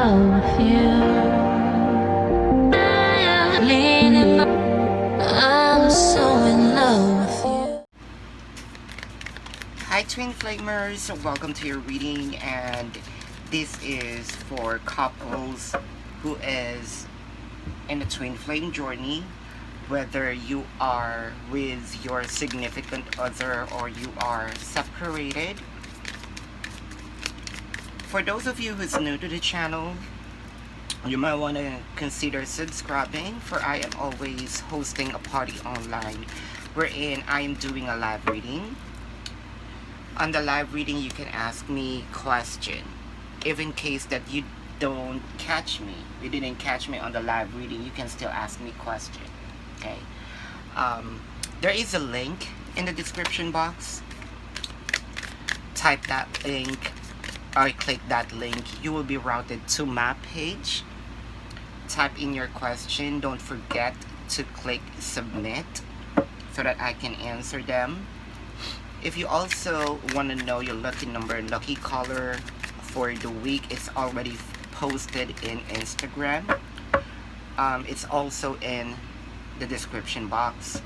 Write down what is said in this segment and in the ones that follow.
love with you. I'm so in love with you. Hi Twin Flamers, welcome to your reading, and this is for couples who is in a twin flame journey, whether you are with your significant other or you are separated. For those of you who's new to the channel, you might want to consider subscribing, for I am always hosting a party online wherein I am doing a live reading. On the live reading, you can ask me question. If in case that you didn't catch me on the live reading, you can still ask me question. Okay. There is a link in the description box. Type that link or click that link. You will be routed to my page. Type in your question. Don't forget to click submit so that I can answer them. If you also want to know your lucky number and lucky color for the week, it's already posted in Instagram. It's also in the description box.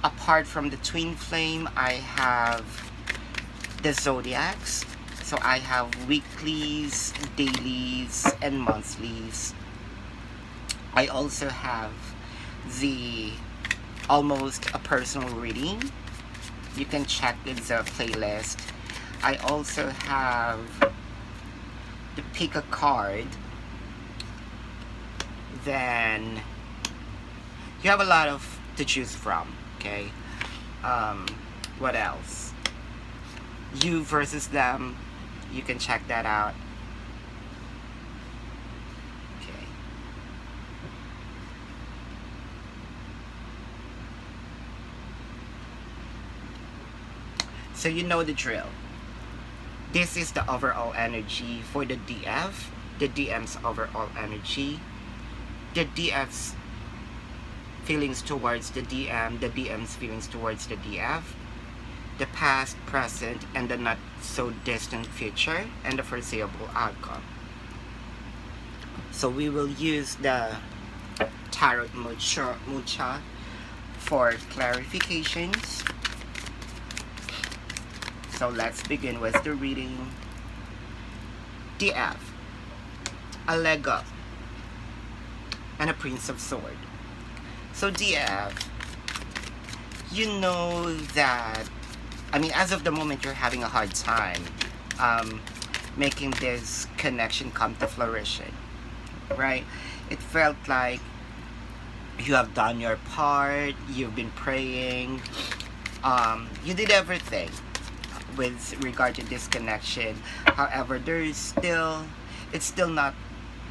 Apart from the twin flame, I have the zodiacs. So I have weeklies, dailies, and monthlies. I also have the almost a personal reading. You can check the playlist. I also have the pick a card. Then you have a lot of to choose from. Okay. What else? You versus them. You can check that out. Okay. So you know the drill. This is the overall energy for the DF, the DM's overall energy, the DF's feelings towards the DM's feelings towards the DF, the past, present, and the not so distant future, and the foreseeable outcome. So we will use the Tarot Mucha for clarifications. So let's begin with the reading. DF, a leg up, and a Prince of Sword. So DF, you know that, as of the moment, you're having a hard time making this connection come to fruition, right? It felt like you have done your part, you've been praying, you did everything with regard to this connection. However, it's still not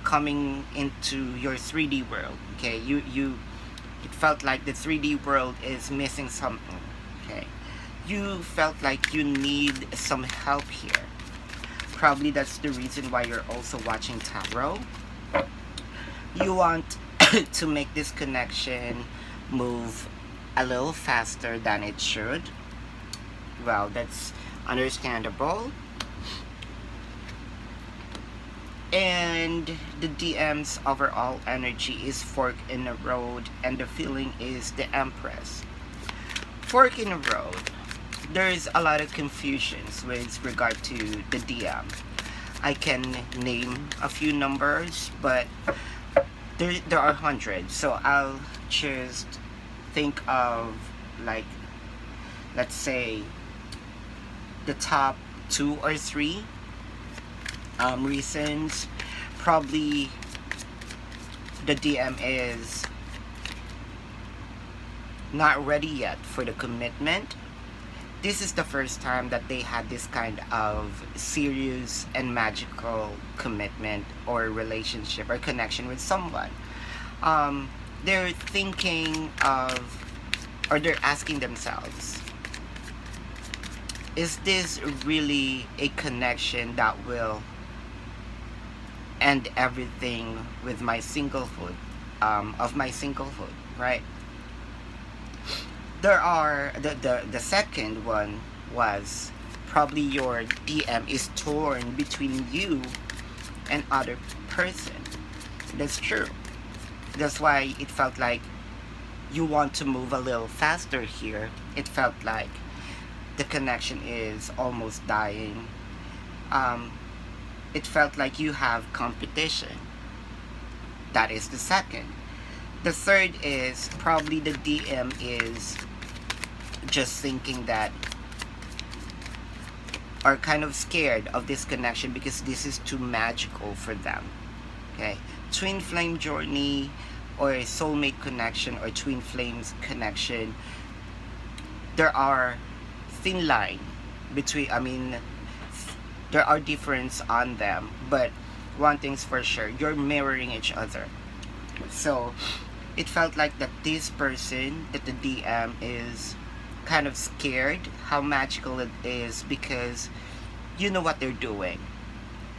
coming into your 3D world. Okay, it felt like the 3D world is missing something. Okay, you felt like you need some help here. Probably that's the reason why you're also watching tarot. You want to make this connection move a little faster than it should. Well, that's understandable. And the DM's overall energy is fork in the road, and the feeling is the Empress. Fork in the road. There's a lot of confusions with regard to the DM. I can name a few numbers, but there are hundreds. So I'll just think of, like, let's say the top 2 or 3 reasons. Probably the DM is not ready yet for the commitment. This is the first time that they had this kind of serious and magical commitment or relationship or connection with someone. They're thinking of, or they're asking themselves, is this really a connection that will end everything with my singlehood, right? There are the second one was probably your DM is torn between you and other person. That's true. That's why it felt like you want to move a little faster here. It felt like the connection is almost dying. Um, it felt like you have competition. That is the second. The third is probably the DM is just thinking that, are kind of scared of this connection because this is too magical for them. Okay, twin flame journey or a soulmate connection or twin flames connection, there are thin line between, there are difference on them, but one thing's for sure, you're mirroring each other. So it felt like that this person, that the DM is kind of scared how magical it is because you know what they're doing.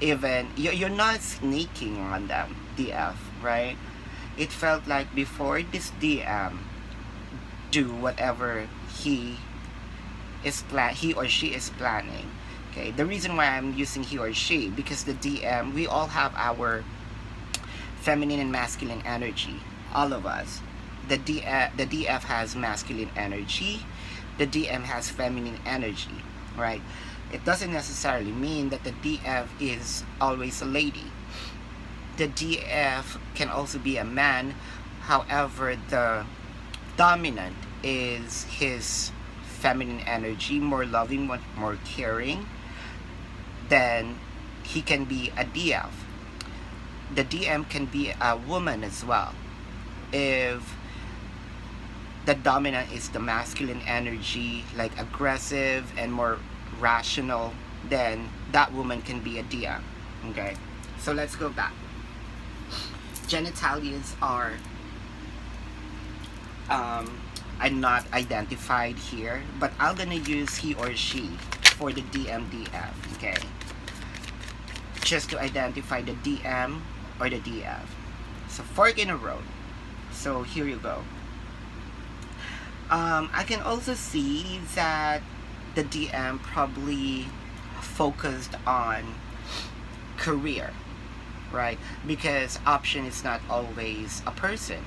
Even you're not sneaking on them, DF, right? It felt like before this DM do whatever he or she is planning. Okay, the reason why I'm using he or she, because the DM, we all have our feminine and masculine energy, all of us. The DF has masculine energy, the DM has feminine energy, right? It doesn't necessarily mean that the DF is always a lady. The DF can also be a man. However, the dominant is his feminine energy, more loving, more caring. Then he can be a DF. The DM can be a woman as well. If the dominant is the masculine energy, like aggressive and more rational, then that woman can be a DM. Okay, so let's go back. Genitalias are not identified here, but I'm gonna use he or she for the DMDF. Okay, just to identify the DM or the DF. So fork in a road. So here you go. I can also see that the DM probably focused on career, right? Because option is not always a person.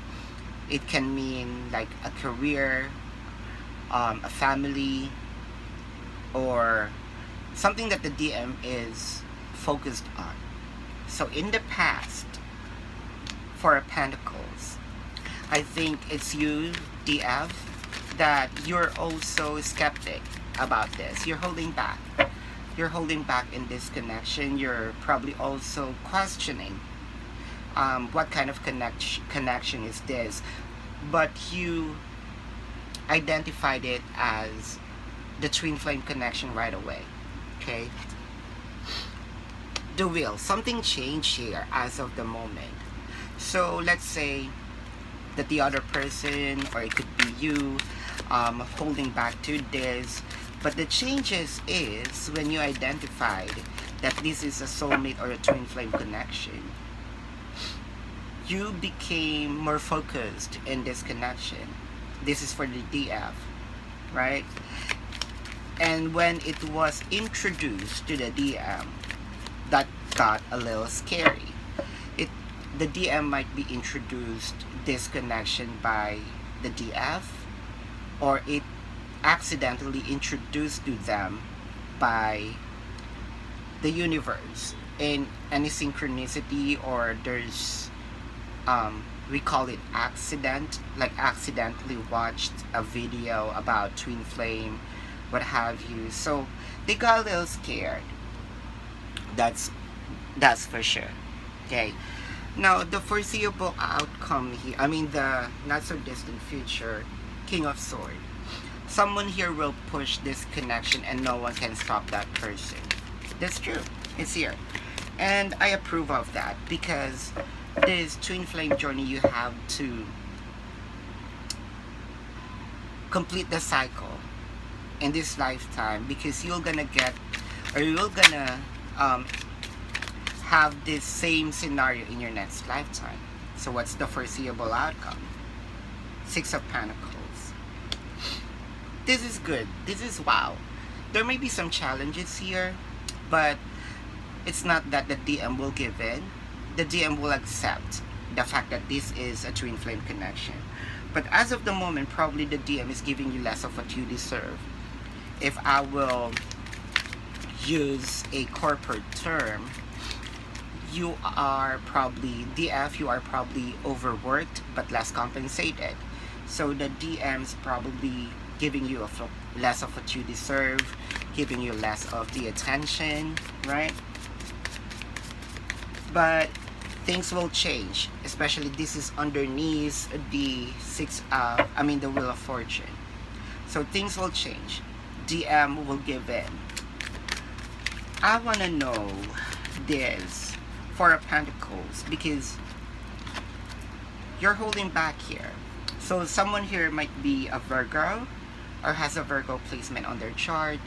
It can mean like a career, a family, or something that the DM is focused on. So in the past, for Pentacles, I think it's you, DF, that you're also skeptic about this. You're holding back. You're holding back in this connection. You're probably also questioning what kind of connection is this. But you identified it as the twin flame connection right away. Okay? The wheel. Something changed here as of the moment. So let's say that the other person, or it could be you, holding back to this. But the changes is when you identified that this is a soulmate or a twin flame connection, you became more focused in this connection. This is for the DF, right? And when it was introduced to the DM, that got a little scary. The DM might be introduced this connection by the DF, or it accidentally introduced to them by the universe in any synchronicity, or there's we call it accident, like accidentally watched a video about twin flame, what have you. So they got a little scared. That's for sure. Okay, now the foreseeable outcome here, the not so distant future, King of Swords. Someone here will push this connection and no one can stop that person. That's true. It's here. And I approve of that, because this twin flame journey, you have to complete the cycle in this lifetime, because you're gonna have this same scenario in your next lifetime. So what's the foreseeable outcome? Six of Pentacles. This is good. This is wow. There may be some challenges here, but it's not that the DM will give in. The DM will accept the fact that this is a twin flame connection. But as of the moment, probably the DM is giving you less of what you deserve. If I will use a corporate term, you are probably, DF, you are probably overworked but less compensated. So the DM's probably giving you less of what you deserve, giving you less of the attention, right? But things will change, especially this is underneath the the Wheel of Fortune. So things will change. DM will give in. I want to know this Four of Pentacles, because you're holding back here. So someone here might be a Virgo or has a Virgo placement on their chart,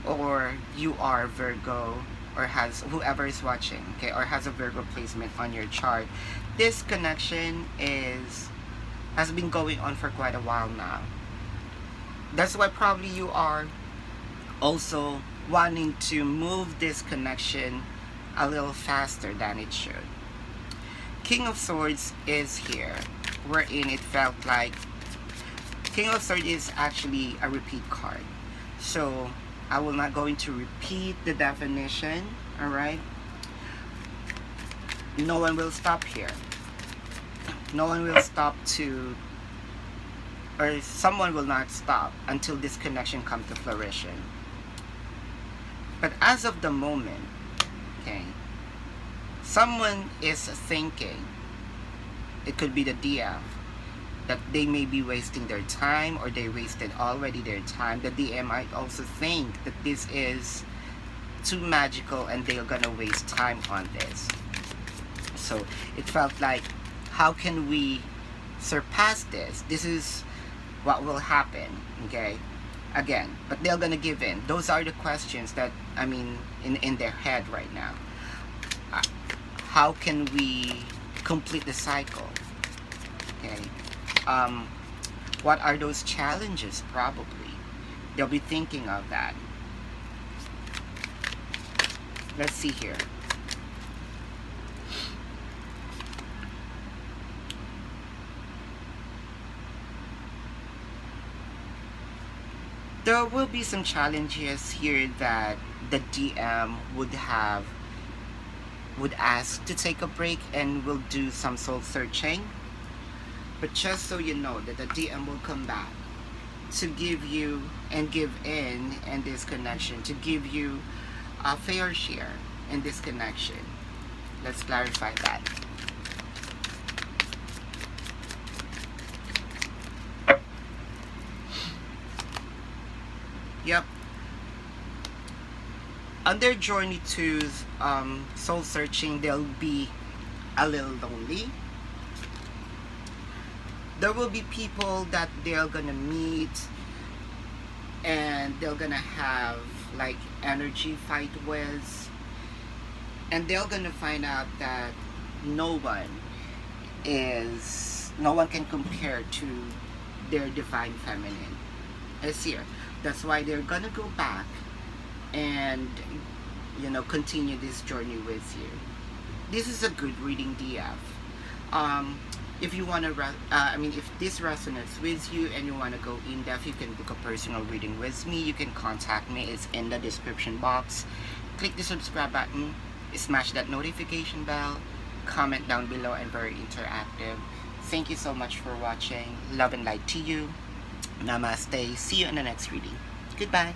or you are Virgo, or has, whoever is watching, okay, or has a Virgo placement on your chart. This connection has been going on for quite a while now. That's why probably you are also wanting to move this connection a little faster than it should. King of Swords is here, wherein it felt like King of Swords is actually a repeat card. So I will not going to repeat the definition, alright? No one will stop here. No one will stop to, or someone will not stop until this connection comes to fruition. But as of the moment, okay, someone is thinking, it could be the DF, that they may be wasting their time, or they wasted already their time. The DM might also think that this is too magical and they're gonna waste time on this. So it felt like, how can we surpass this? This is what will happen, okay? Again, but they're gonna give in. Those are the questions that, in their head right now. How can we complete the cycle? Okay. What are those challenges? Probably they'll be thinking of that. Let's see here. There will be some challenges here that the DM would ask to take a break and will do some soul searching. But just so you know that the DM will come back to give you and give in this connection, to give you a fair share in this connection. Let's clarify that. Yep. On their journey to soul searching, they'll be a little lonely. There will be people that they're gonna meet and they're gonna have like energy fight with, and they're gonna find out that no one can compare to their divine feminine. It's here. That's why they're gonna go back and continue this journey with you. This is a good reading, DF. If you want to, if this resonates with you and you want to go in depth, you can book a personal reading with me. You can contact me. It's in the description box. Click the subscribe button, smash that notification bell, comment down below, and very interactive. Thank you so much for watching. Love and light to you. Namaste. See you in the next reading. Goodbye.